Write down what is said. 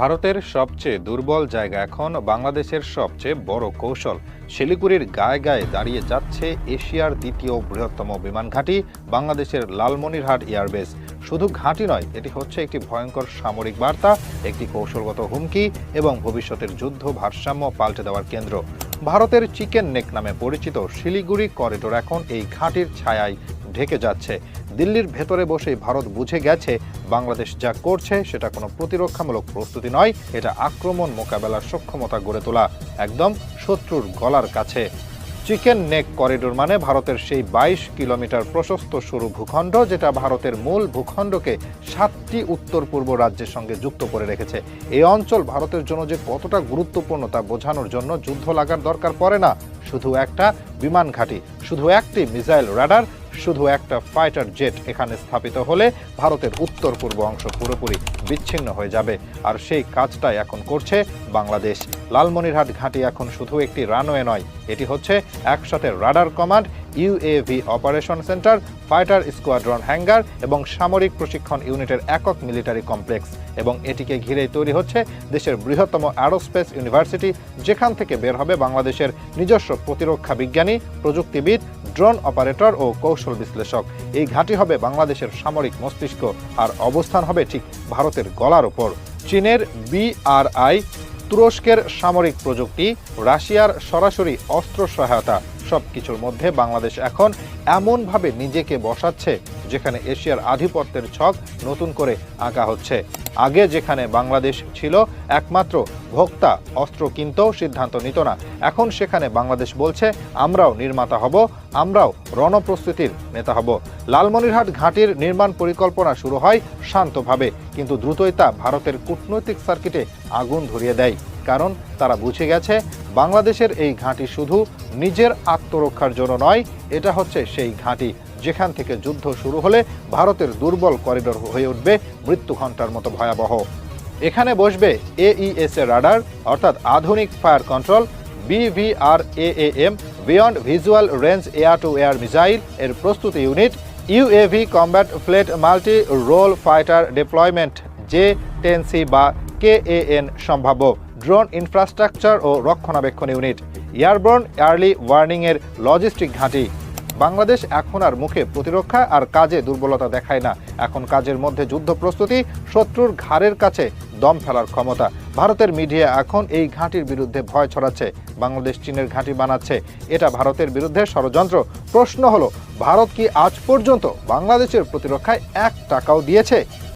ভারতের সবচেয়ে দুর্বল জায়গা এখন বাংলাদেশের সবচেয়ে বড় কৌশল। শিলিগুড়ির গায়ে গায়ে দাঁড়িয়ে যাচ্ছে এশিয়ার দ্বিতীয় বৃহত্তম বিমান ঘাঁটি বাংলাদেশের লালমনিরহাট এয়ারবেস। শুধু ঘাঁটি নয়, এটি হচ্ছে একটি ভয়ঙ্কর সামরিক বার্তা, একটি কৌশলগত হুমকি এবং ভবিষ্যতের যুদ্ধ ভারসাম্য পাল্টে দেওয়ার কেন্দ্র। ভারতের চিকেন নেক নামে পরিচিত শিলিগুড়ি করিডোর এখন এই ঘাঁটির ছায়ায় ঢেকে যাচ্ছে। দিল্লির ভেতরে বসেই ভারত বুঝে গেছে বাংলাদেশ যা করছে সেটা কোনো প্রতিরক্ষামূলক প্রস্তুতি নয়, এটা আক্রমণ মোকাবেলার সক্ষমতা গড়ে তোলা, একদম শত্রুর গলার কাছে। চিকেন নেক করিডোর মানে ভারতের সেই ২২ কিলোমিটার প্রশস্ত সরু ভূখণ্ড, যেটা ভারতের মূল ভূখণ্ডকে ৭টি উত্তর পূর্ব রাজ্যের সঙ্গে যুক্ত করে রেখেছে। এই অঞ্চল ভারতের জন্য যে কতটা গুরুত্বপূর্ণ তা বোঝানোর জন্য যুদ্ধ লাগার দরকার পড়ে না। শুধু একটা বিমান ঘাঁটি, শুধু একটি মিসাইল রাডার, শুধু একটা ফাইটার জেট এখানে স্থাপিত হলে ভারতের উত্তর পূর্ব অংশ পুরোপুরি বিচ্ছিন্ন হয়ে যাবে। আর সেই কাজটাই এখন করছে বাংলাদেশ। লালমনিরহাট ঘাঁটি এখন শুধু একটি রানওয়ে নয়, এটি হচ্ছে একসাথে radar command, UAV operation centre, fighter squadron hanger এবং সামরিক প্রশিক্ষণ ইউনিটের একক মিলিটারি কমপ্লেক্স। এবং এটিকে ঘিরেই তৈরি হচ্ছে দেশের বৃহত্তম অ্যারোস্পেস ইউনিভার্সিটি, যেখান থেকে বের হবে বাংলাদেশের নিজস্ব প্রতিরক্ষা বিজ্ঞানী, প্রযুক্তিবিদ, ড্রোন অপারেটর ও কৌশল বিশ্লেষক। এই ঘাঁটি হবে বাংলাদেশের সামরিক মস্তিষ্ক, আর অবস্থান হবে ঠিক ভারতের গলার ওপর। চীনের বিআরআই, তুরস্কের সামরিক প্রযুক্তি, রাশিয়ার সরাসরি অস্ত্র সহায়তা, সবকিছুর মধ্যে বাংলাদেশ এখন এমনভাবে নিজেকে বসাচ্ছে যেখানে এশিয়ার আধিপত্যের ছক নতুন করে আঁকা হচ্ছে। আগে যেখানে বাংলাদেশ ছিল একমাত্র ভোক্তা, অস্ত্র কিনতেও সিদ্ধান্ত নিত না, এখন সেখানে বাংলাদেশ বলছে আমরাও নির্মাতা হব, আমরাও রণপ্রস্তুতির নেতা হব। লালমনিরহাট ঘাঁটির নির্মাণ পরিকল্পনা শুরু হয় শান্তভাবে, কিন্তু দ্রুতই তা ভারতের কূটনৈতিক সার্কিটে আগুন ধরিয়ে দেয়। কারণ তারা বুঝে গেছে বাংলাদেশের এই ঘাঁটি শুধু নিজের আত্মরক্ষার জন্য নয়, এটা হচ্ছে সেই ঘাঁটি যেখান থেকে যুদ্ধ শুরু হলে ভারতের দুর্বল করিডোর হয়ে উঠবে মৃত্যু ঘণ্টার মতো ভয়াবহ। এখানে বসবে AES এর রাডার, অর্থাৎ আধুনিক fire control, BVRAAM beyond visual range air to air missile এর প্রস্তুতি unit, UAV combat fleet multi role fighter deployment J-10C বা KAN সম্ভাব্য, ড্রোন ইনফ্রাস্ট্রাকচার ও রক্ষণাবেক্ষণ ইউনিট, এয়ারবোর্ন আর্লি ওয়ার্নিং এর লজিস্টিক ঘাঁটি। বাংলাদেশ এখন আর মুখে প্রতিরক্ষা আর কাজে দুর্বলতা দেখায় না, এখন কাজের মধ্যে যুদ্ধ প্রস্তুতি, শত্রুর ঘাড়ের কাছে দম ফেলার ক্ষমতা। ভারতের মিডিয়া এখন এই ঘাঁটির বিরুদ্ধে ভয় ছড়াচ্ছে, বাংলাদেশ চীনের ঘাঁটি বানাচ্ছে, এটা ভারতের বিরুদ্ধে ষড়যন্ত্র। প্রশ্ন হলো, ভারত কি আজ পর্যন্ত বাংলাদেশের প্রতিরক্ষায় ১ টাকাও দিয়েছে?